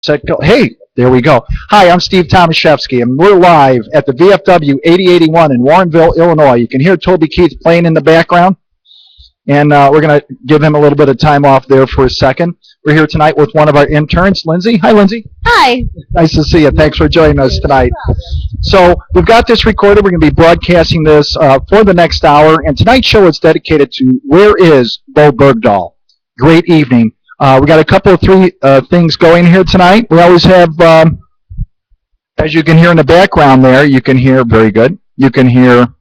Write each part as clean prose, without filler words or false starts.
Set, go. Hey, there we go. Hi, I'm Steve Tomaszewski, and we're live at the VFW 8081 in Warrenville, Illinois. You can hear Toby Keith playing in the background, and we're going to give him a little bit of time off there for a second. We're here tonight with one of our interns, Lindsay. Hi, Lindsay. Hi. Nice to see you. Thanks for joining us tonight. So we've got this recorded. We're going to be broadcasting this for the next hour, and tonight's show is dedicated to Where is Bowe Bergdahl? Great evening. We got a couple of three things going here tonight. We always have, as you can hear in the background there, you can hear, very good, you can hear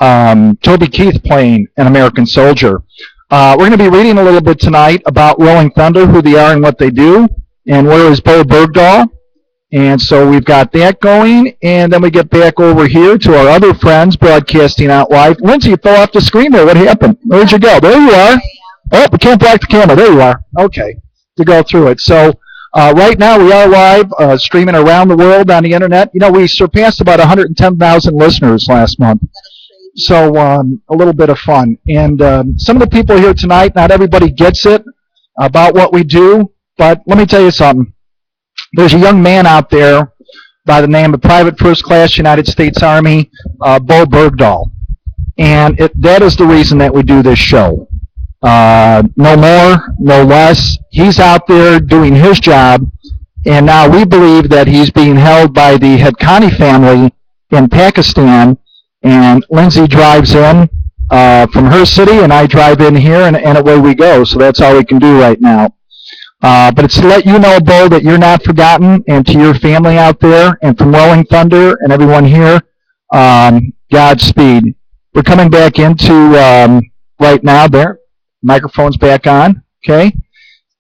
Toby Keith playing An American Soldier. We're going to be reading a little bit tonight about Rolling Thunder, who they are and what they do, and where is Bowe Bergdahl. And so we've got that going, and then we get back over here to our other friends broadcasting out live. Lindsay, you fell off the screen there. What happened? Where'd you go? There you are. Oh, we can't block the camera. There you are. Okay, to go through it. So right now we are live, streaming around the world on the internet. You know, we surpassed about 110,000 listeners last month. So a little bit of fun. And some of the people here tonight, not everybody gets it about what we do, but let me tell you something. There's a young man out there by the name of Private First Class United States Army, Bowe Bergdahl. And that is the reason that we do this show. No more, no less. He's out there doing his job, and now we believe that he's being held by the Haqqani family in Pakistan, and Lindsay drives in from her city, and I drive in here, and away we go. So that's all we can do right now. But it's to let you know, Bowe, that you're not forgotten, and to your family out there, and from Rolling Thunder and everyone here, Godspeed. We're coming back into right now there. Microphone's back on, okay?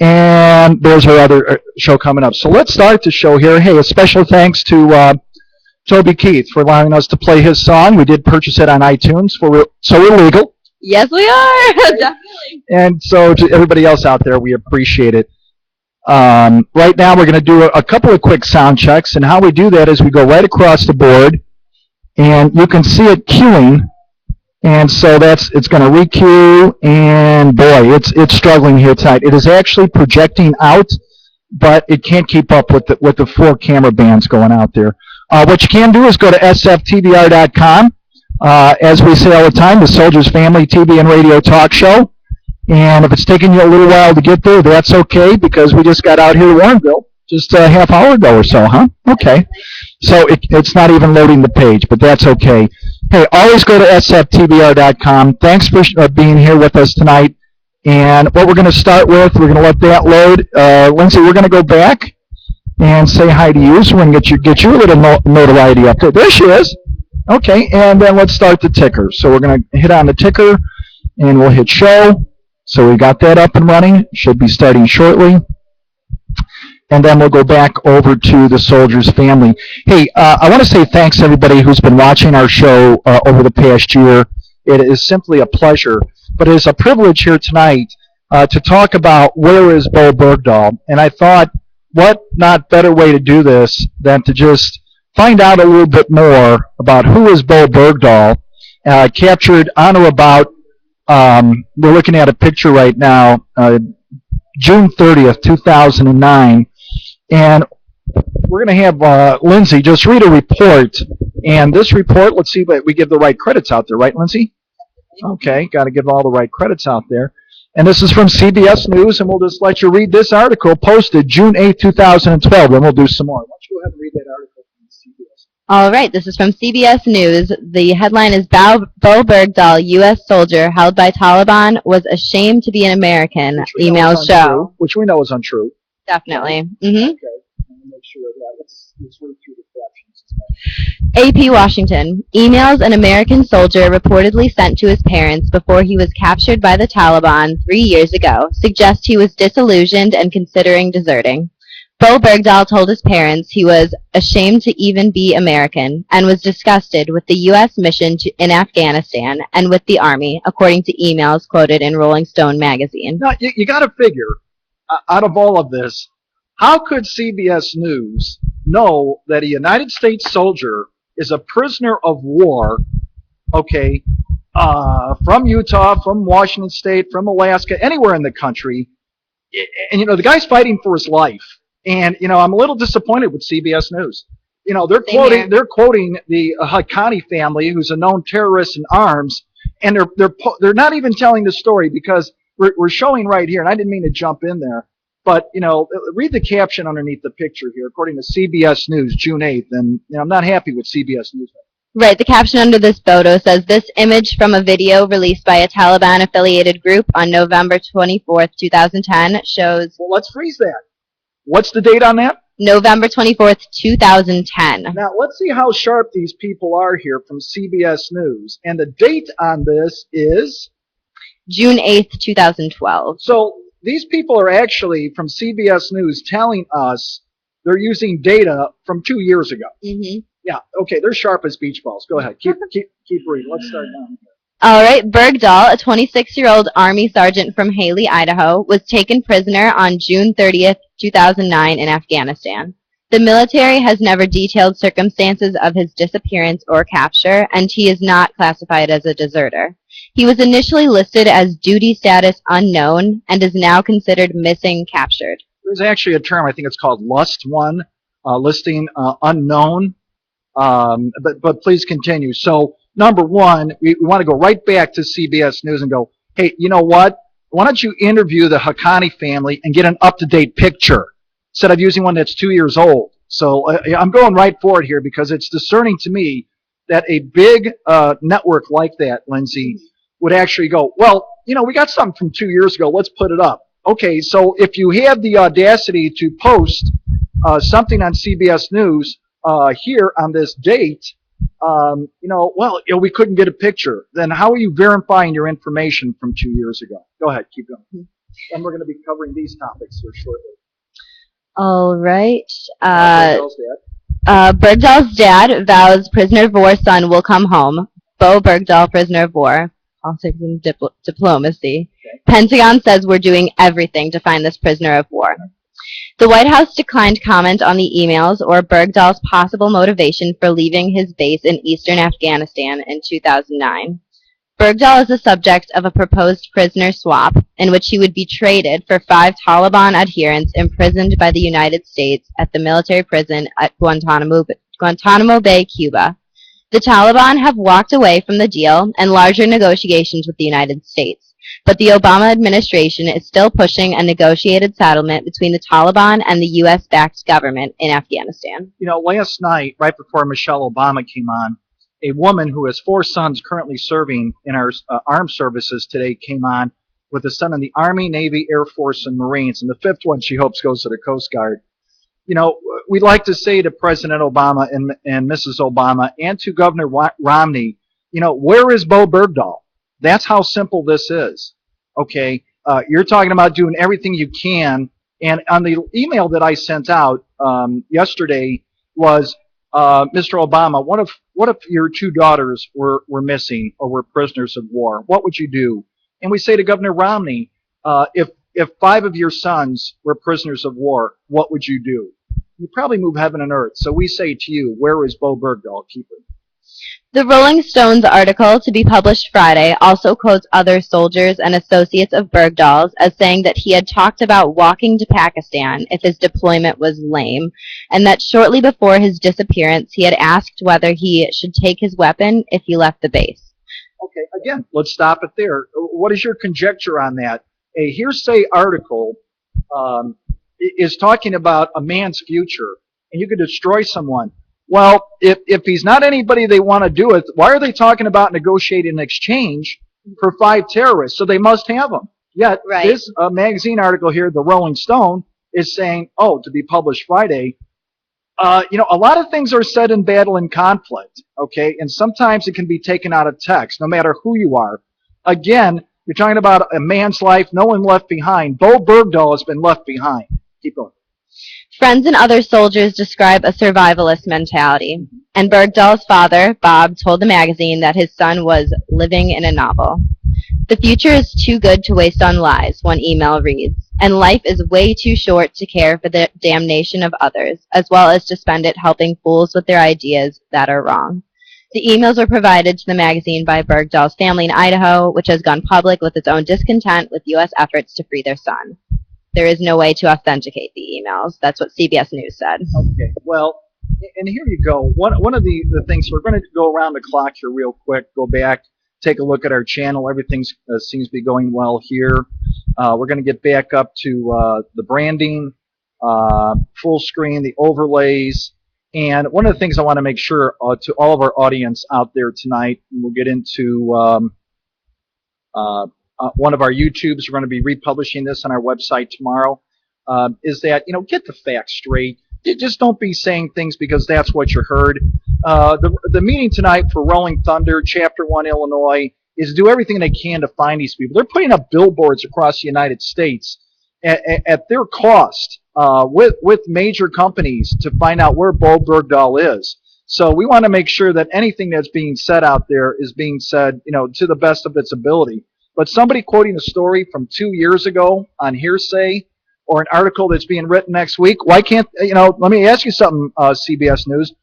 And there's our other show coming up. So let's start the show here. Hey, a special thanks to Toby Keith for allowing us to play his song. We did purchase it on iTunes, so we're legal. Yes, we are. Definitely. And so to everybody else out there, we appreciate it. Right now we're going to do a couple of quick sound checks, and how we do that is we go right across the board, and you can see it queuing. And so it's going to re-queue, and boy, it's struggling here tonight. It is actually projecting out, but it can't keep up with the four camera bands going out there. What you can do is go to SFTVR.com. As we say all the time, the Soldiers Family TV and Radio Talk Show. And if it's taking you a little while to get there, that's okay, because we just got out here to Warrenville just a half hour ago or so, huh? Okay. So it's not even loading the page, but that's okay. Hey, always go to sftvr.com. Thanks for being here with us tonight. And what we're going to start with, we're going to let that load. Lindsay, we're going to go back and say hi to you. So we're going to get your little notoriety up there. There she is. Okay, and then let's start the ticker. So we're going to hit on the ticker, and we'll hit show. So we got that up and running. Should be starting shortly. And then we'll go back over to the Soldiers Family. Hey, I want to say thanks to everybody who's been watching our show over the past year. It is simply a pleasure, but it is a privilege here tonight to talk about where is Bowe Bergdahl. And I thought, what not better way to do this than to just find out a little bit more about who is Bowe Bergdahl, captured on or about, we're looking at a picture right now, June 30th, 2009. And we're going to have Lindsay just read a report. And this report, let's see if we give the right credits out there, right, Lindsay? Okay, got to give all the right credits out there. And this is from CBS News, and we'll just let you read this article posted June 8, 2012, and we'll do some more. Why don't you go ahead and read that article from CBS? All right, this is from CBS News. The headline is Bowe Bergdahl, U.S. soldier held by Taliban, was ashamed to be an American. Emails show. Which we know is untrue. Definitely. Mm-hmm. Okay. Let me make sure of that. Let's read through the captions. AP Washington. Emails an American soldier reportedly sent to his parents before he was captured by the Taliban 3 years ago suggest he was disillusioned and considering deserting. Bowe Bergdahl told his parents he was ashamed to even be American and was disgusted with the U.S. mission in Afghanistan and with the Army, according to emails quoted in Rolling Stone magazine. Now, you got to figure, out of all of this, how could CBS News know that a United States soldier is a prisoner of war, okay, from Utah, from Washington State, from Alaska, anywhere in the country, and, you know, the guy's fighting for his life. And, I'm a little disappointed with CBS News. They're Same here. quoting the Haqqani family, who's a known terrorist in arms, and they're not even telling the story, because we're showing right here, and I didn't mean to jump in there, but, read the caption underneath the picture here, according to CBS News, June 8th, and, I'm not happy with CBS News. Right, the caption under this photo says, "This image from a video released by a Taliban-affiliated group on November 24th, 2010 shows..." Well, let's freeze that. What's the date on that? November 24th, 2010. Now, let's see how sharp these people are here from CBS News. And the date on this is? June 8th, 2012. So these people are actually, from CBS News, telling us they're using data from 2 years ago. Mm-hmm. Yeah, okay, they're sharp as beach balls. Go ahead, keep reading. Let's start down here. All right, Bergdahl, a 26-year-old Army sergeant from Haley, Idaho, was taken prisoner on June 30th, 2009 in Afghanistan. The military has never detailed circumstances of his disappearance or capture, and he is not classified as a deserter. He was initially listed as duty status unknown and is now considered missing captured. There's actually a term, I think it's called Lust 1, listing unknown, but please continue. So, number one, we want to go right back to CBS News and go, hey, you know what? Why don't you interview the Haqqani family and get an up-to-date picture instead of using one that's 2 years old? So I'm going right for it here, because it's discerning to me that a big network like that, Lindsay, would actually go, well, we got something from 2 years ago. Let's put it up. Okay, so if you have the audacity to post something on CBS News here on this date, we couldn't get a picture. Then how are you verifying your information from 2 years ago? Go ahead, keep going. And we're going to be covering these topics here shortly. All right. Bergdahl's Bergdahl's dad vows prisoner of war son will come home. Bowe Bergdahl, prisoner of war. Politics and diplomacy. Okay. Pentagon says we're doing everything to find this prisoner of war. The White House declined comment on the emails or Bergdahl's possible motivation for leaving his base in eastern Afghanistan in 2009. Bergdahl is the subject of a proposed prisoner swap in which he would be traded for 5 Taliban adherents imprisoned by the United States at the military prison at Guantanamo Bay, Cuba. The Taliban have walked away from the deal and larger negotiations with the United States, but the Obama administration is still pushing a negotiated settlement between the Taliban and the U.S.-backed government in Afghanistan. Last night, right before Michelle Obama came on, a woman who has 4 sons currently serving in our armed services today came on with a son in the Army, Navy, Air Force, and Marines, and the 5th one she hopes goes to the Coast Guard. We'd like to say to President Obama and Mrs. Obama and to Governor Romney, where is Bowe Bergdahl? That's how simple this is. Okay, you're talking about doing everything you can, and on the email that I sent out yesterday was, Mr. Obama, what if your 2 daughters were missing or were prisoners of war? What would you do? And we say to Governor Romney, if 5 of your sons were prisoners of war, what would you do? You'd probably move heaven and earth. So we say to you, where is Bowe Bergdahl? Keep it. The Rolling Stones article, to be published Friday, also quotes other soldiers and associates of Bergdahl's as saying that he had talked about walking to Pakistan if his deployment was lame, and that shortly before his disappearance he had asked whether he should take his weapon if he left the base. Okay, again, let's stop it there. What is your conjecture on that? A hearsay article is talking about a man's future, and you could destroy someone. Well, if he's not anybody they want to do it, why are they talking about negotiating an exchange for 5 terrorists? So they must have them. Yet, Right. This magazine article here, the Rolling Stone, is saying, to be published Friday, a lot of things are said in battle and conflict, okay? And sometimes it can be taken out of text, no matter who you are. Again, you're talking about a man's life, no one left behind. Bowe Bergdahl has been left behind. Keep going. Friends and other soldiers describe a survivalist mentality, and Bergdahl's father, Bob, told the magazine that his son was living in a novel. The future is too good to waste on lies, one email reads, and life is way too short to care for the damnation of others, as well as to spend it helping fools with their ideas that are wrong. The emails were provided to the magazine by Bergdahl's family in Idaho, which has gone public with its own discontent with U.S. efforts to free their son. There is no way to authenticate the emails. That's what CBS News said. Okay. Well, and here you go. One of the things, we're going to go around the clock here real quick, go back, take a look at our channel. Everything seems to be going well here. We're going to get back up to the branding, full screen, the overlays. And one of the things I want to make sure to all of our audience out there tonight, and we'll get into one of our YouTubes. We're going to be republishing this on our website tomorrow. Is that, get the facts straight. Just don't be saying things because that's what you heard. The meeting tonight for Rolling Thunder, Chapter 1, Illinois, is do everything they can to find these people. They're putting up billboards across the United States at their cost with major companies to find out where Bowe Bergdahl is. So we want to make sure that anything that's being said out there is being said, to the best of its ability. But somebody quoting a story from 2 years ago on hearsay, or an article that's being written next week, why can't, let me ask you something, CBS News.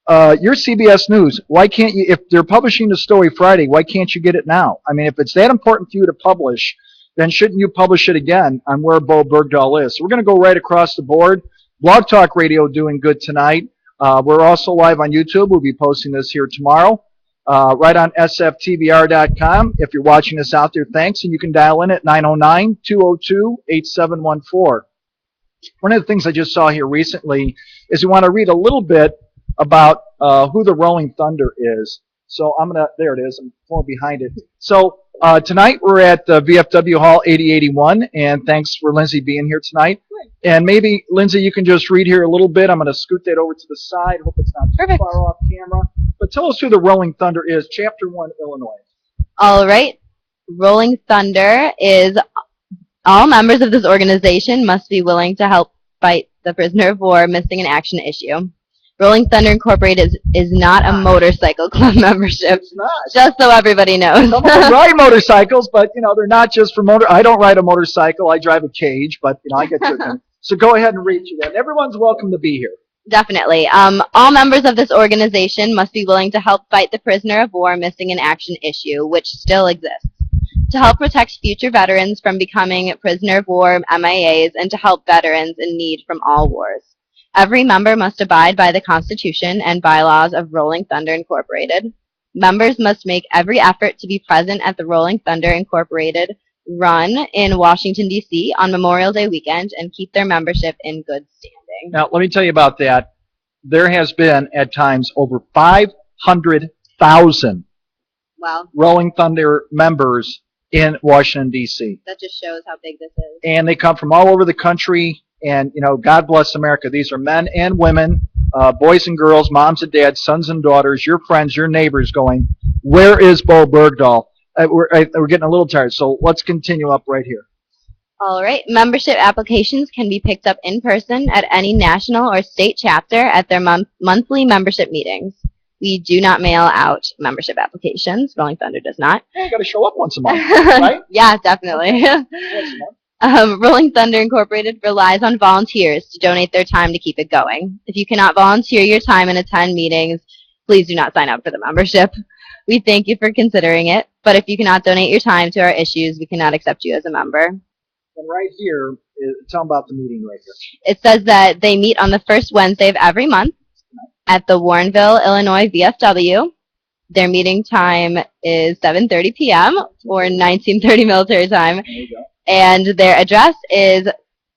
You're CBS News. Why can't you, if they're publishing the story Friday, why can't you get it now? I mean, if it's that important for you to publish, then shouldn't you publish it again on where Bowe Bergdahl is? So we're going to go right across the board. Blog Talk Radio doing good tonight. We're also live on YouTube. We'll be posting this here tomorrow. Right on SFTVR.com. If you're watching us out there, thanks. And you can dial in at 909-202-8714. One of the things I just saw here recently is we want to read a little bit about who the Rolling Thunder is. So there it is. I'm going behind it. So tonight we're at VFW Hall 8081, and thanks for Lindsay being here tonight. And maybe, Lindsay, you can just read here a little bit. I'm going to scoot that over to the side. Hope it's not too far off camera. But tell us who the Rolling Thunder is, Chapter 1, Illinois. All right. Rolling Thunder is all members of this organization must be willing to help fight the prisoner of war missing in action issue. Rolling Thunder Incorporated is not a motorcycle club membership. It's not. Just so everybody knows. Some of them ride motorcycles, but they're not just for motor. I don't ride a motorcycle. I drive a cage, but I get to it. So go ahead and read through that. Everyone's welcome to be here. Definitely. All members of this organization must be willing to help fight the prisoner of war missing in action issue, which still exists, to help protect future veterans from becoming prisoner of war MIAs, and to help veterans in need from all wars. Every member must abide by the Constitution and bylaws of Rolling Thunder Incorporated. Members must make every effort to be present at the Rolling Thunder Incorporated run in Washington, D.C. on Memorial Day weekend and keep their membership in good standing. Now, let me tell you about that. There has been, at times, over 500,000 Rolling Thunder members in Washington, D.C. That just shows how big this is. And they come from all over the country, and, God bless America. These are men and women, boys and girls, moms and dads, sons and daughters, your friends, your neighbors going, where is Bowe Bergdahl? We're getting a little tired, so let's continue up right here. All right. Membership applications can be picked up in person at any national or state chapter at their monthly membership meetings. We do not mail out membership applications. Rolling Thunder does not. Yeah, you got to show up once a month, right? Yeah, definitely. Rolling Thunder Incorporated relies on volunteers to donate their time to keep it going. If you cannot volunteer your time and attend meetings, please do not sign up for the membership. We thank you for considering it, but if you cannot donate your time to our issues, we cannot accept you as a member. And right here, tell them about the meeting right here. It says that they meet on the first Wednesday of every month at the Warrenville, Illinois VFW. Their meeting time is 7:30 p.m. or 19:30 military time. There you go. And their address is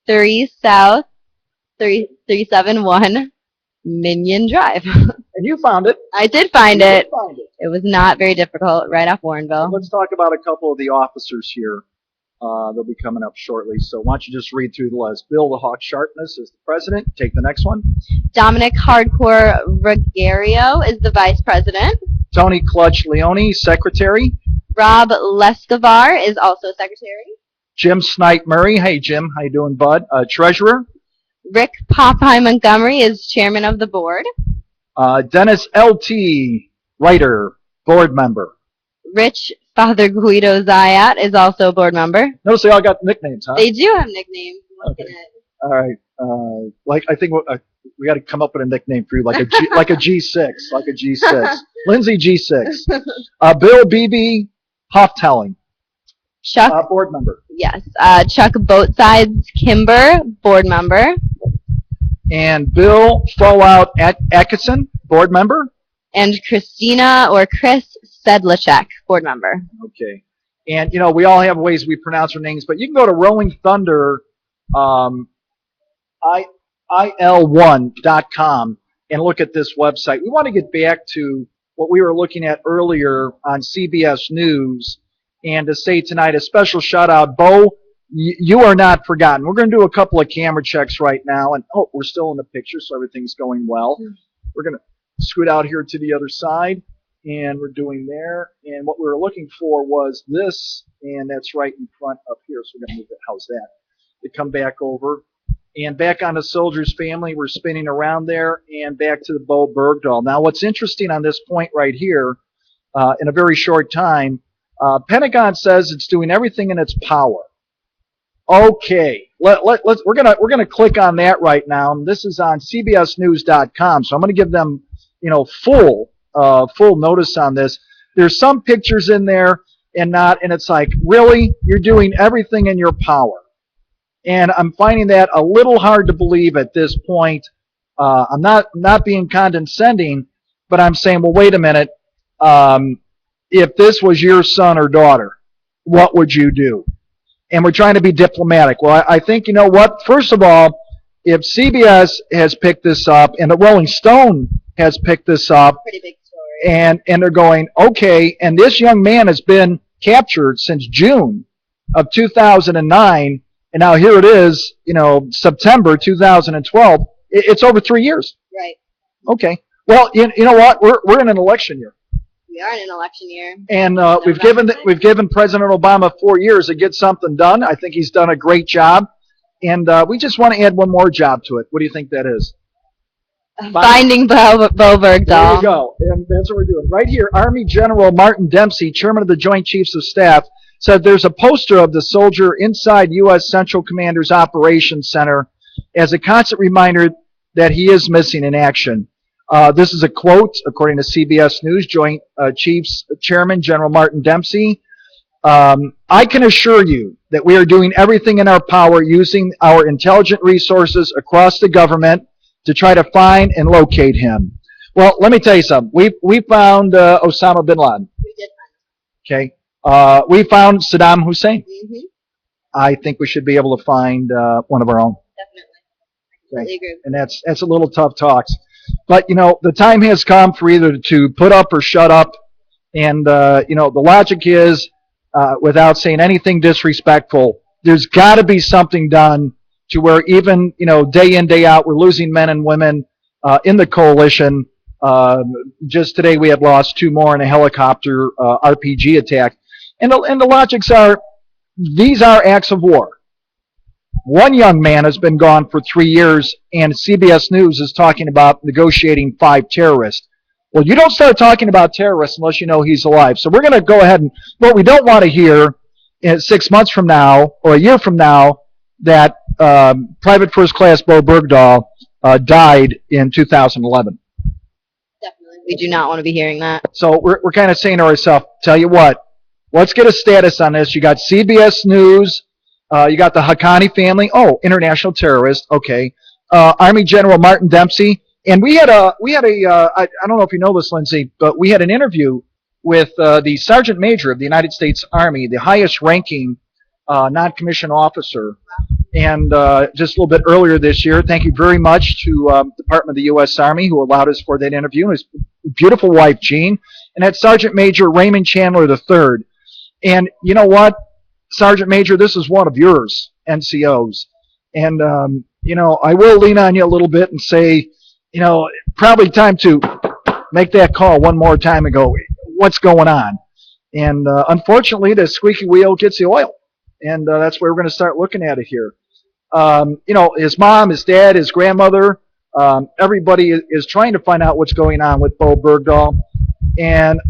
3 South 371 Minion Drive. And you found it. I did find it. It was not very difficult, right off Warrenville. Let's talk about a couple of the officers here. They'll be coming up shortly. So why don't you just read through the list. Bill the Hawk Sharpness is the president. Take the next one. Dominic Hardcore Ruggiero is the vice president. Tony Clutch Leone, secretary. Rob Lescavar is also secretary. Jim Snipe Murray. Hey, Jim. How you doing, bud? Treasurer. Rick Popeye Montgomery is chairman of the board. Dennis L.T. Writer, board member. Rich Father Guido Zayat is also a board member. Notice they all got nicknames, huh? They do have nicknames. Okay. All right. I think we got to come up with a nickname for you, like a G6, like a G6. Lindsay G6. Bill B.B. Hoftelling. Chuck, board member. yes, Chuck Boatsides Kimber, board member. And Bill Fallout Atkinson, board member. And Christina or Chris Sedlacek, board member. Okay. And, we all have ways we pronounce our names, but you can go to Rolling Thunder, il1.com and look at this website. We want to get back to what we were looking at earlier on CBS News, and to say tonight a special shout out, Bowe, you are not forgotten. We're going to do a couple of camera checks right now, and we're still in the picture, so everything's going well. We're going to scoot out here to the other side, and we're doing there. And what we were looking for was this, and that's right in front up here. So we're going to move it. How's that? To come back over. And back on the Soldier's Family, we're spinning around there, and back to the Bowe Bergdahl. Now, what's interesting on this point right here, in a very short time, Pentagon says it's doing everything in its power. Okay, we're gonna click on that right now. This is on CBSNews.com, so I'm gonna give them full notice on this. There's some pictures in there and it's like, really, you're doing everything in your power. And I'm finding that a little hard to believe at this point. I'm not being condescending, but I'm saying, well, wait a minute. If this was your son or daughter, what would you do? And we're trying to be diplomatic. Well, I think, you know what? First of all, if CBS has picked this up and the Rolling Stone has picked this up, Pretty big story. and they're going, okay, and this young man has been captured since June of 2009, and now here it is, September 2012. It's over 3 years. Right. Okay. Well, you know what? We're in an election year. We are in an election year. And we've given President Obama 4 years to get something done. I think he's done a great job. And we just want to add one more job to it. What do you think that is? Finding Bowe Bergdahl. There you go. And that's what we're doing. Right here, Army General Martin Dempsey, chairman of the Joint Chiefs of Staff, said there's a poster of the soldier inside U.S. Central Command's Operations Center as a constant reminder that he is missing in action. This is a quote, according to CBS News, Joint Chiefs Chairman General Martin Dempsey. I can assure you that we are doing everything in our power using our intelligent resources across the government to try to find and locate him. Well, let me tell you something. We found Osama bin Laden. We did. Okay. We found Saddam Hussein. Mm-hmm. I think we should be able to find one of our own. Definitely. I completely agree. And that's a little tough talks. But, the time has come for either to put up or shut up. And, the logic is, without saying anything disrespectful, there's got to be something done to where even, day in, day out, we're losing men and women in the coalition. Just today we had lost 2 more in a helicopter RPG attack. And the logics are, these are acts of war. One young man has been gone for 3 years, and CBS News is talking about negotiating 5 terrorists. Well, you don't start talking about terrorists unless you know he's alive. So we're going to go ahead and, what we don't want to hear is 6 months from now or a year from now that Private First Class Bowe Bergdahl died in 2011. Definitely. We do not want to be hearing that. So we're kind of saying to ourselves, tell you what, let's get a status on this. You got CBS News. You got the Haqqani family. Oh, international terrorist. Okay. Army General Martin Dempsey. And we had a I don't know if you know this, Lindsay, but we had an interview with the Sergeant Major of the United States Army, the highest ranking non-commissioned officer. And just a little bit earlier this year, thank you very much to Department of the U.S. Army who allowed us for that interview. And his beautiful wife, Jean. And that's Sergeant Major Raymond Chandler III. And you know what? Sergeant Major, this is one of yours, NCOs. And, I will lean on you a little bit and say, probably time to make that call one more time and go, what's going on? And unfortunately, the squeaky wheel gets the oil. And that's where we're going to start looking at it here. His mom, his dad, his grandmother, everybody is trying to find out what's going on with Bowe Bergdahl. And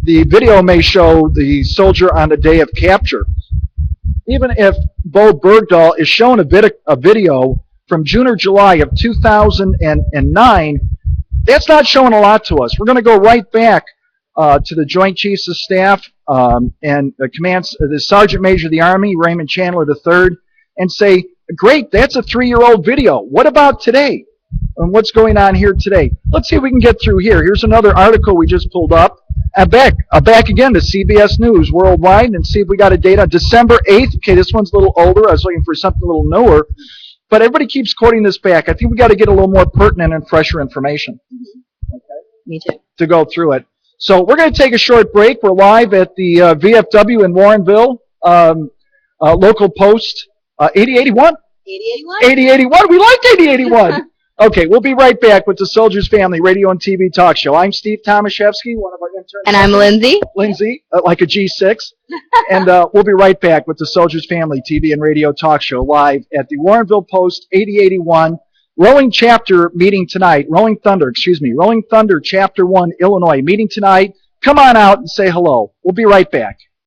the video may show the soldier on the day of capture. Even if Bowe Bergdahl is shown a video from June or July of 2009, that's not showing a lot to us. We're going to go right back to the Joint Chiefs of Staff and the Sergeant Major of the Army, Raymond Chandler III, and say, great, that's a 3-year-old video. What about today? And what's going on here today? Let's see if we can get through here. Here's another article we just pulled up. Back again to CBS News Worldwide and see if we got a date on December 8th. Okay, this one's a little older. I was looking for something a little newer. But everybody keeps quoting this back. I think we got to get a little more pertinent and fresher information. Okay. Me too. To go through it. So we're going to take a short break. We're live at the VFW in Warrenville, local post 8081? 8081. We like 8081. Okay, we'll be right back with the Soldiers Family Radio and TV Talk Show. I'm Steve Tomaszewski, one of our interns. And I'm Lindsay. Lindsay, like a G6. And we'll be right back with the Soldiers Family TV and Radio Talk Show live at the Warrenville Post 8081 Rolling Thunder Chapter 1, Illinois, meeting tonight. Come on out and say hello. We'll be right back.